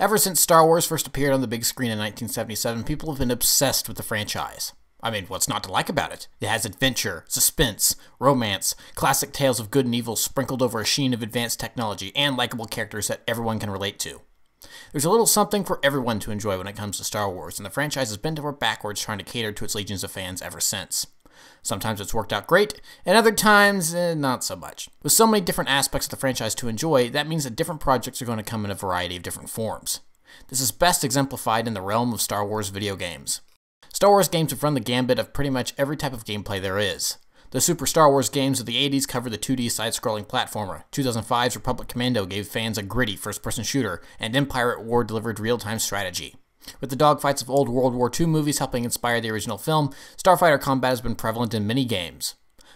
Ever since Star Wars first appeared on the big screen in 1977, people have been obsessed with the franchise. I mean, what's not to like about it? It has adventure, suspense, romance, classic tales of good and evil sprinkled over a sheen of advanced technology, and likable characters that everyone can relate to. There's a little something for everyone to enjoy when it comes to Star Wars, and the franchise has bent over backwards trying to cater to its legions of fans ever since. Sometimes it's worked out great, and other times, not so much. With so many different aspects of the franchise to enjoy, that means that different projects are going to come in a variety of different forms. This is best exemplified in the realm of Star Wars video games. Star Wars games have run the gambit of pretty much every type of gameplay there is. The Super Star Wars games of the 80s covered the 2D side-scrolling platformer, 2005's Republic Commando gave fans a gritty first-person shooter, and Empire at War delivered real-time strategy. With the dogfights of old World War II movies helping inspire the original film, starfighter combat has been prevalent in many games.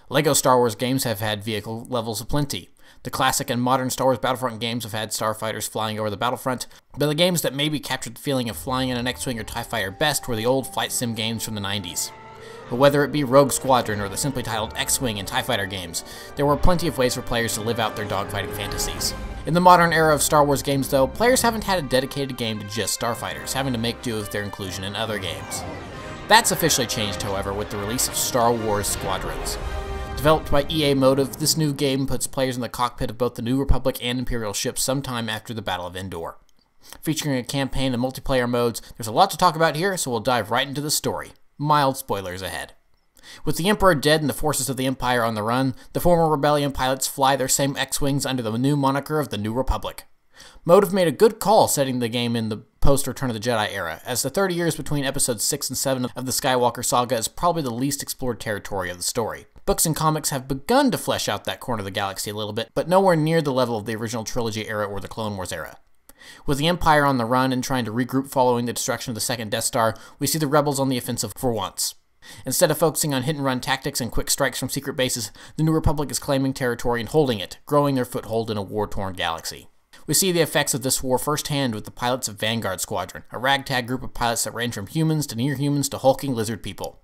LEGO Star Wars games have had vehicle levels aplenty. The classic and modern Star Wars Battlefront games have had starfighters flying over the battlefront, but the games that maybe captured the feeling of flying in an X-Wing or TIE Fighter best were the old flight sim games from the 90s. But whether it be Rogue Squadron or the simply titled X-Wing and TIE Fighter games, there were plenty of ways for players to live out their dogfighting fantasies. In the modern era of Star Wars games, though, players haven't had a dedicated game to just starfighters, having to make do with their inclusion in other games. That's officially changed, however, with the release of Star Wars Squadrons. Developed by EA Motive, this new game puts players in the cockpit of both the New Republic and Imperial ships sometime after the Battle of Endor. Featuring a campaign and multiplayer modes, there's a lot to talk about here, so we'll dive right into the story. Mild spoilers ahead. With the Emperor dead and the forces of the Empire on the run, the former Rebellion pilots fly their same X-Wings under the new moniker of the New Republic. Motive made a good call setting the game in the post-Return of the Jedi era, as the 30 years between episodes 6 and 7 of the Skywalker saga is probably the least explored territory of the story. Books and comics have begun to flesh out that corner of the galaxy a little bit, but nowhere near the level of the original trilogy era or the Clone Wars era. With the Empire on the run and trying to regroup following the destruction of the second Death Star, we see the rebels on the offensive for once. Instead of focusing on hit-and-run tactics and quick strikes from secret bases, the New Republic is claiming territory and holding it, growing their foothold in a war-torn galaxy. We see the effects of this war firsthand with the pilots of Vanguard Squadron, a ragtag group of pilots that range from humans to near-humans to hulking lizard people.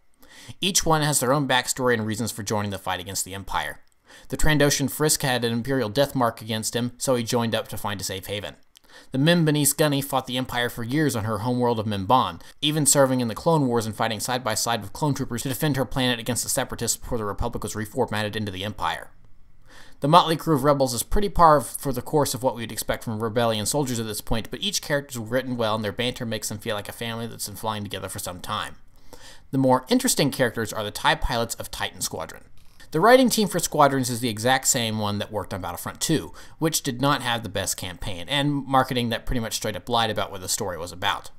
Each one has their own backstory and reasons for joining the fight against the Empire. The Trandoshan Frisk had an Imperial death mark against him, so he joined up to find a safe haven. The Mimbanese Gunny fought the Empire for years on her homeworld of Mimban, even serving in the Clone Wars and fighting side by side with clone troopers to defend her planet against the Separatists before the Republic was reformatted into the Empire. The motley crew of rebels is pretty par for the course of what we'd expect from Rebellion soldiers at this point, but each character is written well and their banter makes them feel like a family that's been flying together for some time. The more interesting characters are the TIE pilots of Titan Squadron. The writing team for Squadrons is the exact same one that worked on Battlefront 2, which did not have the best campaign, and marketing that pretty much straight up lied about what the story was about.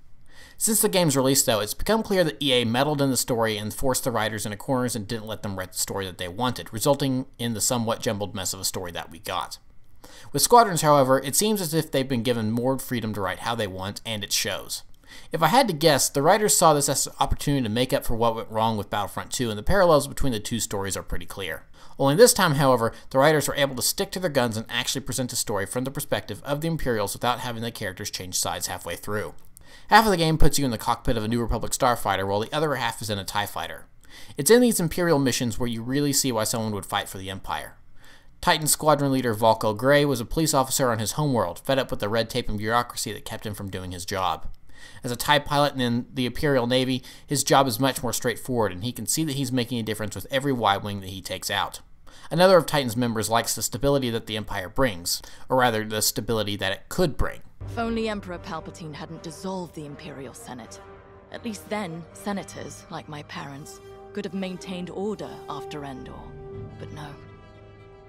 Since the game's release, though, it's become clear that EA meddled in the story and forced the writers into corners and didn't let them write the story that they wanted, resulting in the somewhat jumbled mess of a story that we got. With Squadrons, however, it seems as if they've been given more freedom to write how they want, and it shows. If I had to guess, the writers saw this as an opportunity to make up for what went wrong with Battlefront 2, and the parallels between the two stories are pretty clear. Only this time, however, the writers were able to stick to their guns and actually present a story from the perspective of the Imperials without having the characters change sides halfway through. Half of the game puts you in the cockpit of a New Republic starfighter, while the other half is in a TIE fighter. It's in these Imperial missions where you really see why someone would fight for the Empire. Titan Squadron leader Volko Gray was a police officer on his homeworld, fed up with the red tape and bureaucracy that kept him from doing his job. As a TIE pilot in the Imperial Navy, his job is much more straightforward, and he can see that he's making a difference with every Y-wing that he takes out. Another of Titan's members likes the stability that the Empire brings, or rather, the stability that it could bring. If only Emperor Palpatine hadn't dissolved the Imperial Senate. At least then, senators, like my parents, could have maintained order after Endor. But no.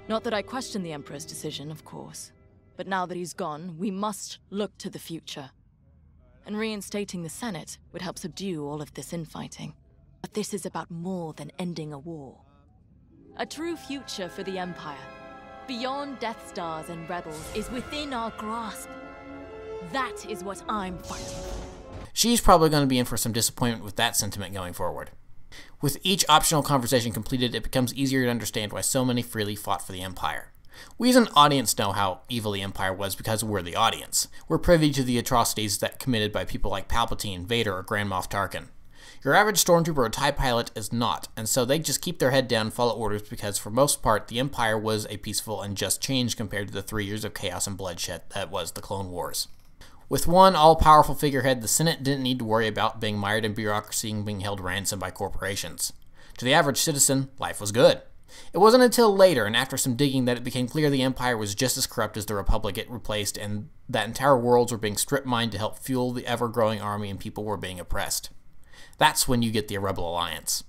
Not that I question the Emperor's decision, of course. But now that he's gone, we must look to the future. And reinstating the Senate would help subdue all of this infighting. But this is about more than ending a war. A true future for the Empire, beyond Death Stars and Rebels, is within our grasp. That is what I'm fighting for. She's probably going to be in for some disappointment with that sentiment going forward. With each optional conversation completed, it becomes easier to understand why so many freely fought for the Empire. We as an audience know how evil the Empire was because we're the audience. We're privy to the atrocities that committed by people like Palpatine, Vader, or Grand Moff Tarkin. Your average stormtrooper or TIE pilot is not, and so they just keep their head down and follow orders because for most part the Empire was a peaceful and just change compared to the 3 years of chaos and bloodshed that was the Clone Wars. With one all-powerful figurehead, the Senate didn't need to worry about being mired in bureaucracy and being held ransom by corporations. To the average citizen, life was good. It wasn't until later, and after some digging, that it became clear the Empire was just as corrupt as the Republic it replaced, and that entire worlds were being strip-mined to help fuel the ever-growing army and people were being oppressed. That's when you get the Rebel Alliance.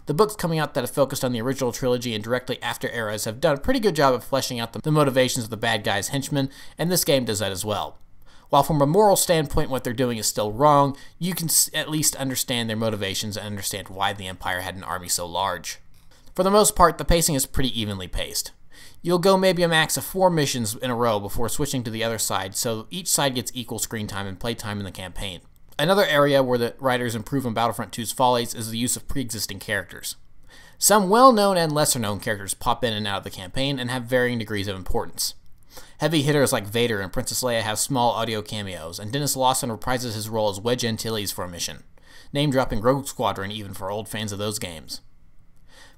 The books coming out that have focused on the original trilogy and directly after eras have done a pretty good job of fleshing out the motivations of the bad guys' henchmen, and this game does that as well. While from a moral standpoint what they're doing is still wrong, you can at least understand their motivations and understand why the Empire had an army so large. For the most part, the pacing is pretty evenly paced. You'll go maybe a max of 4 missions in a row before switching to the other side, so each side gets equal screen time and playtime in the campaign. Another area where the writers improve on Battlefront 2's follies is the use of pre-existing characters. Some well-known and lesser-known characters pop in and out of the campaign and have varying degrees of importance. Heavy hitters like Vader and Princess Leia have small audio cameos, and Dennis Lawson reprises his role as Wedge Antilles for a mission, name-dropping Rogue Squadron even for old fans of those games.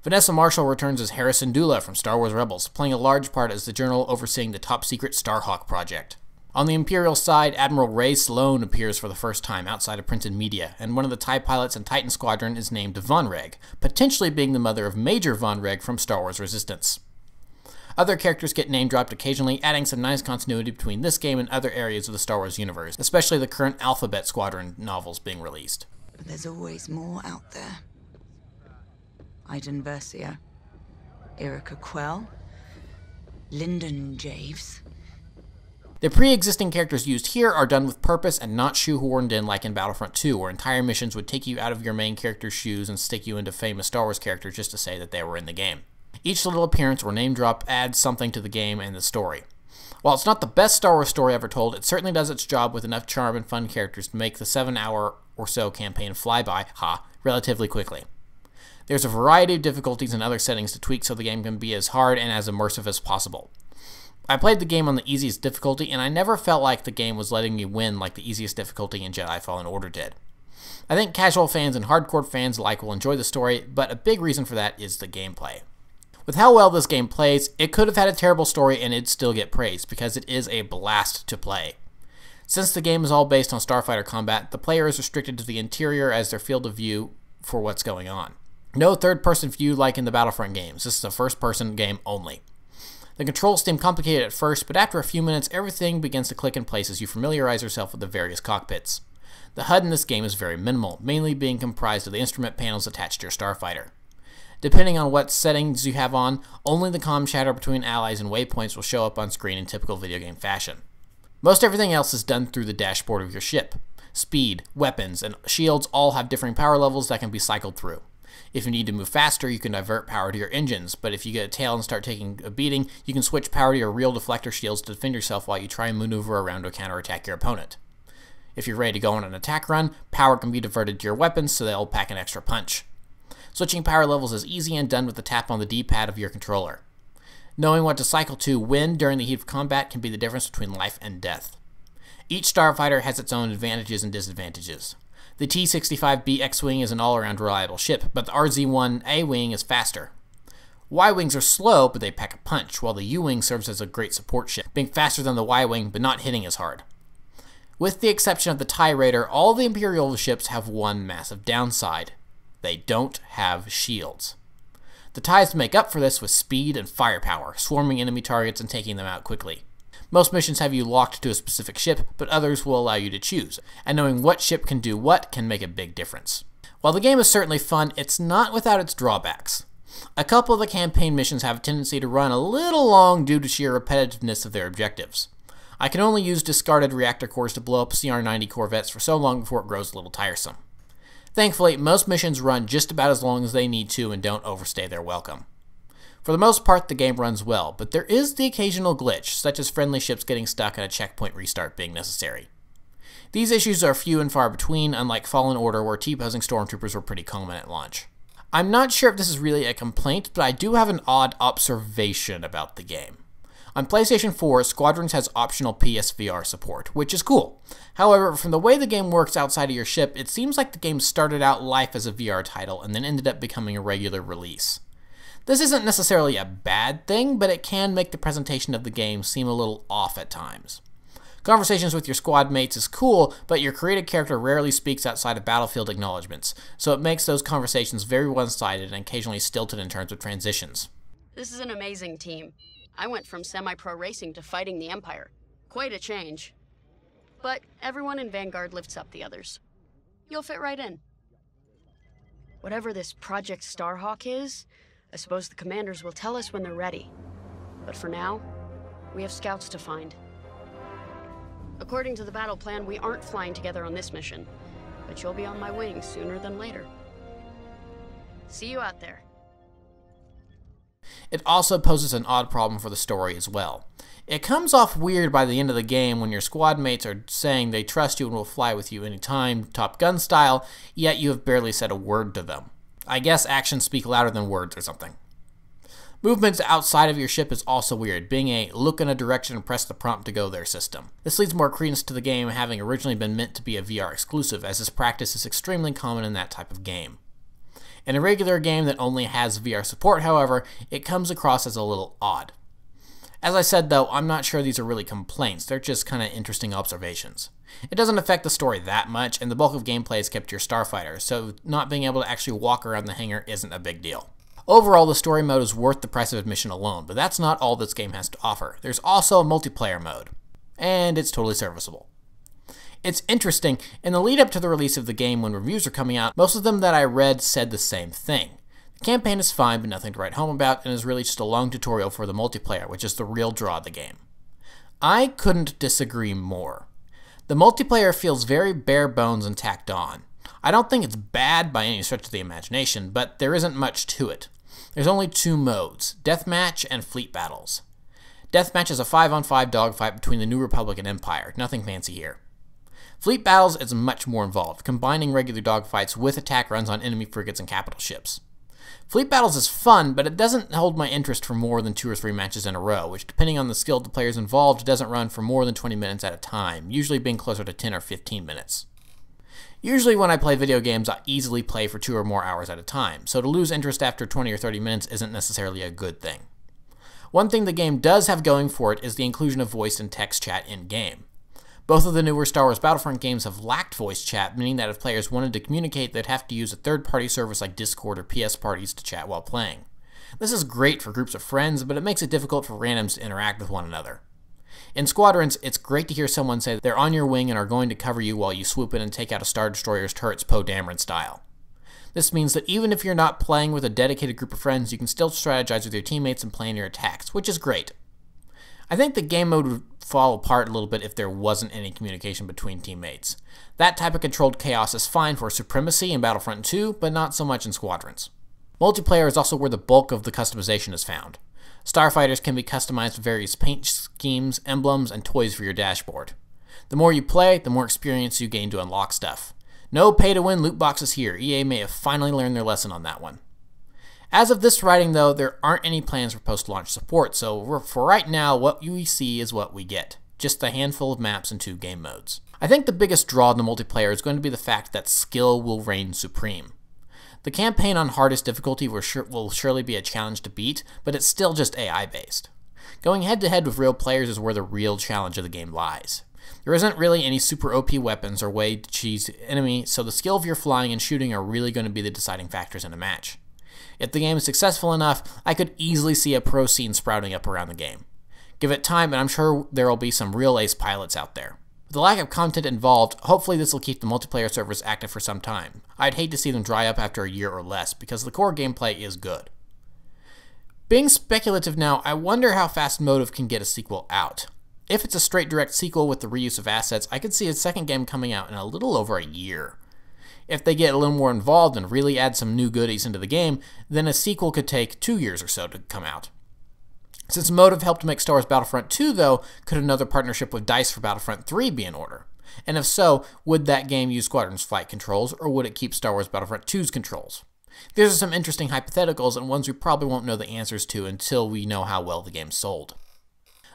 Vanessa Marshall returns as Hera Syndulla from Star Wars Rebels, playing a large part as the general overseeing the top-secret Starhawk project. On the Imperial side, Admiral Ray Sloan appears for the first time outside of printed media, and one of the TIE pilots in Titan Squadron is named Von Reg, potentially being the mother of Major Von Reg from Star Wars Resistance. Other characters get name-dropped occasionally, adding some nice continuity between this game and other areas of the Star Wars universe, especially the current Alphabet Squadron novels being released. But there's always more out there. Iden Versio, Erica Quell, Lyndon Javes. The pre-existing characters used here are done with purpose and not shoehorned in like in Battlefront 2, where entire missions would take you out of your main character's shoes and stick you into famous Star Wars characters just to say that they were in the game. Each little appearance or name drop adds something to the game and the story. While it's not the best Star Wars story ever told, it certainly does its job with enough charm and fun characters to make the 7-hour or so campaign fly by, relatively quickly. There's a variety of difficulties and other settings to tweak so the game can be as hard and as immersive as possible. I played the game on the easiest difficulty, and I never felt like the game was letting me win like the easiest difficulty in Jedi Fallen Order did. I think casual fans and hardcore fans alike will enjoy the story, but a big reason for that is the gameplay. With how well this game plays, it could have had a terrible story and it'd still get praised, because it is a blast to play. Since the game is all based on starfighter combat, the player is restricted to the interior as their field of view for what's going on. No third-person view like in the Battlefront games. This is a first-person game only. The controls seem complicated at first, but after a few minutes, everything begins to click in place as you familiarize yourself with the various cockpits. The HUD in this game is very minimal, mainly being comprised of the instrument panels attached to your starfighter. Depending on what settings you have on, only the comm chatter between allies and waypoints will show up on screen in typical video game fashion. Most everything else is done through the dashboard of your ship. Speed, weapons, and shields all have differing power levels that can be cycled through. If you need to move faster, you can divert power to your engines, but if you get a tail and start taking a beating, you can switch power to your real deflector shields to defend yourself while you try and maneuver around to counterattack your opponent. If you're ready to go on an attack run, power can be diverted to your weapons so they'll pack an extra punch. Switching power levels is easy and done with the tap on the D-pad of your controller. Knowing what to cycle to when during the heat of combat can be the difference between life and death. Each starfighter has its own advantages and disadvantages. The T-65B X-Wing is an all-around reliable ship, but the RZ-1 A-Wing is faster. Y-Wings are slow, but they pack a punch, while the U-Wing serves as a great support ship, being faster than the Y-Wing but not hitting as hard. With the exception of the TIE Raider, all the Imperial ships have one massive downside. They don't have shields. The TIEs make up for this with speed and firepower, swarming enemy targets and taking them out quickly. Most missions have you locked to a specific ship, but others will allow you to choose, and knowing what ship can do what can make a big difference. While the game is certainly fun, it's not without its drawbacks. A couple of the campaign missions have a tendency to run a little long due to sheer repetitiveness of their objectives. I can only use discarded reactor cores to blow up CR-90 corvettes for so long before it grows a little tiresome. Thankfully, most missions run just about as long as they need to and don't overstay their welcome. For the most part, the game runs well, but there is the occasional glitch, such as friendly ships getting stuck and a checkpoint restart being necessary. These issues are few and far between, unlike Fallen Order, where T-posing stormtroopers were pretty common at launch. I'm not sure if this is really a complaint, but I do have an odd observation about the game. On PlayStation 4, Squadrons has optional PSVR support, which is cool. However, from the way the game works outside of your ship, it seems like the game started out life as a VR title and then ended up becoming a regular release. This isn't necessarily a bad thing, but it can make the presentation of the game seem a little off at times. Conversations with your squad mates is cool, but your created character rarely speaks outside of battlefield acknowledgments, so it makes those conversations very one-sided and occasionally stilted in terms of transitions. This is an amazing team. I went from semi-pro racing to fighting the Empire. Quite a change. But everyone in Vanguard lifts up the others. You'll fit right in. Whatever this Project Starhawk is, I suppose the commanders will tell us when they're ready. But for now, we have scouts to find. According to the battle plan, we aren't flying together on this mission, but you'll be on my wing sooner than later. See you out there. It also poses an odd problem for the story as well. It comes off weird by the end of the game when your squad mates are saying they trust you and will fly with you anytime, Top Gun style, yet you have barely said a word to them. I guess actions speak louder than words or something. Movements outside of your ship is also weird, being a look in a direction and press the prompt to go there system. This leads more credence to the game having originally been meant to be a VR exclusive, as this practice is extremely common in that type of game. In a regular game that only has VR support, however, it comes across as a little odd. As I said though, I'm not sure these are really complaints, they're just kinda interesting observations. It doesn't affect the story that much, and the bulk of gameplay is kept to your starfighter, so not being able to actually walk around the hangar isn't a big deal. Overall, the story mode is worth the price of admission alone, but that's not all this game has to offer. There's also a multiplayer mode, and it's totally serviceable. It's interesting, in the lead up to the release of the game when reviews are coming out, most of them that I read said the same thing. The campaign is fine, but nothing to write home about, and is really just a long tutorial for the multiplayer, which is the real draw of the game. I couldn't disagree more. The multiplayer feels very bare bones and tacked on. I don't think it's bad by any stretch of the imagination, but there isn't much to it. There's only two modes, Deathmatch and Fleet Battles. Deathmatch is a 5-on-5 dogfight between the New Republic and Empire, nothing fancy here. Fleet Battles is much more involved, combining regular dogfights with attack runs on enemy frigates and capital ships. Fleet Battles is fun, but it doesn't hold my interest for more than 2 or 3 matches in a row, which depending on the skill of the players involved doesn't run for more than 20 minutes at a time, usually being closer to 10 or 15 minutes. Usually when I play video games, I easily play for 2 or more hours at a time, so to lose interest after 20 or 30 minutes isn't necessarily a good thing. One thing the game does have going for it is the inclusion of voice and text chat in-game. Both of the newer Star Wars Battlefront games have lacked voice chat, meaning that if players wanted to communicate, they'd have to use a third-party service like Discord or PS Parties to chat while playing. This is great for groups of friends, but it makes it difficult for randoms to interact with one another. In Squadrons, it's great to hear someone say they're on your wing and are going to cover you while you swoop in and take out a Star Destroyer's turrets Poe Dameron style. This means that even if you're not playing with a dedicated group of friends, you can still strategize with your teammates and plan your attacks, which is great. I think the game mode would fall apart a little bit if there wasn't any communication between teammates. That type of controlled chaos is fine for Supremacy in Battlefront 2, but not so much in Squadrons. Multiplayer is also where the bulk of the customization is found. Starfighters can be customized with various paint schemes, emblems, and toys for your dashboard. The more you play, the more experience you gain to unlock stuff. No pay-to-win loot boxes here. EA may have finally learned their lesson on that one. As of this writing, though, there aren't any plans for post-launch support, so for right now, what we see is what we get. Just a handful of maps and 2 game modes. I think the biggest draw in the multiplayer is going to be the fact that skill will reign supreme. The campaign on hardest difficulty will surely be a challenge to beat, but it's still just AI-based. Going head-to-head with real players is where the real challenge of the game lies. There isn't really any super OP weapons or way to cheese the enemy, so the skill of your flying and shooting are really going to be the deciding factors in a match. If the game is successful enough, I could easily see a pro scene sprouting up around the game. Give it time, and I'm sure there will be some real ace pilots out there. With the lack of content involved, hopefully this will keep the multiplayer servers active for some time. I'd hate to see them dry up after a year or less, because the core gameplay is good. Being speculative now, I wonder how fast Motive can get a sequel out. If it's a straight direct sequel with the reuse of assets, I could see a second game coming out in a little over a year. If they get a little more involved and really add some new goodies into the game, then a sequel could take 2 years or so to come out. Since Motive helped make Star Wars Battlefront 2, though, could another partnership with DICE for Battlefront 3 be in order? And if so, would that game use Squadron's flight controls, or would it keep Star Wars Battlefront 2's controls? These are some interesting hypotheticals, and ones we probably won't know the answers to until we know how well the game sold.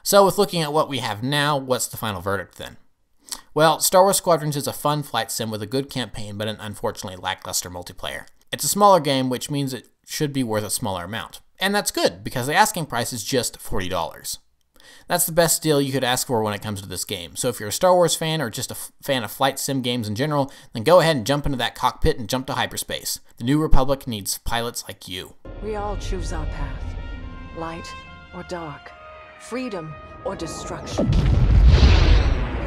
So with looking at what we have now, what's the final verdict then? Well, Star Wars Squadrons is a fun flight sim with a good campaign, but an unfortunately lackluster multiplayer. It's a smaller game, which means it should be worth a smaller amount. And that's good, because the asking price is just $40. That's the best deal you could ask for when it comes to this game. So if you're a Star Wars fan or just a fan of flight sim games in general, then go ahead and jump into that cockpit and jump to hyperspace. The New Republic needs pilots like you. We all choose our path. Light or dark. Freedom or destruction.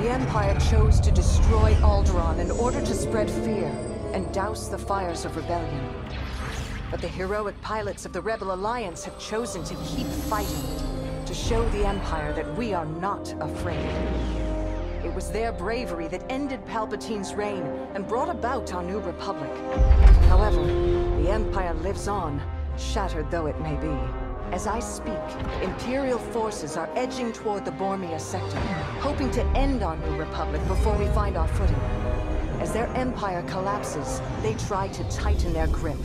The Empire chose to destroy Alderaan in order to spread fear and douse the fires of rebellion. But the heroic pilots of the Rebel Alliance have chosen to keep fighting, to show the Empire that we are not afraid. It was their bravery that ended Palpatine's reign and brought about our new republic. However, the Empire lives on, shattered though it may be. As I speak, Imperial forces are edging toward the Bormia sector, hoping to end our new republic before we find our footing. As their empire collapses, they try to tighten their grip.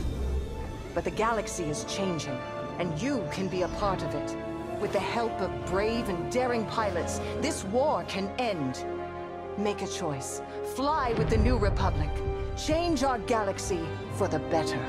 But the galaxy is changing, and you can be a part of it. With the help of brave and daring pilots, this war can end. Make a choice. Fly with the New Republic. Change our galaxy for the better.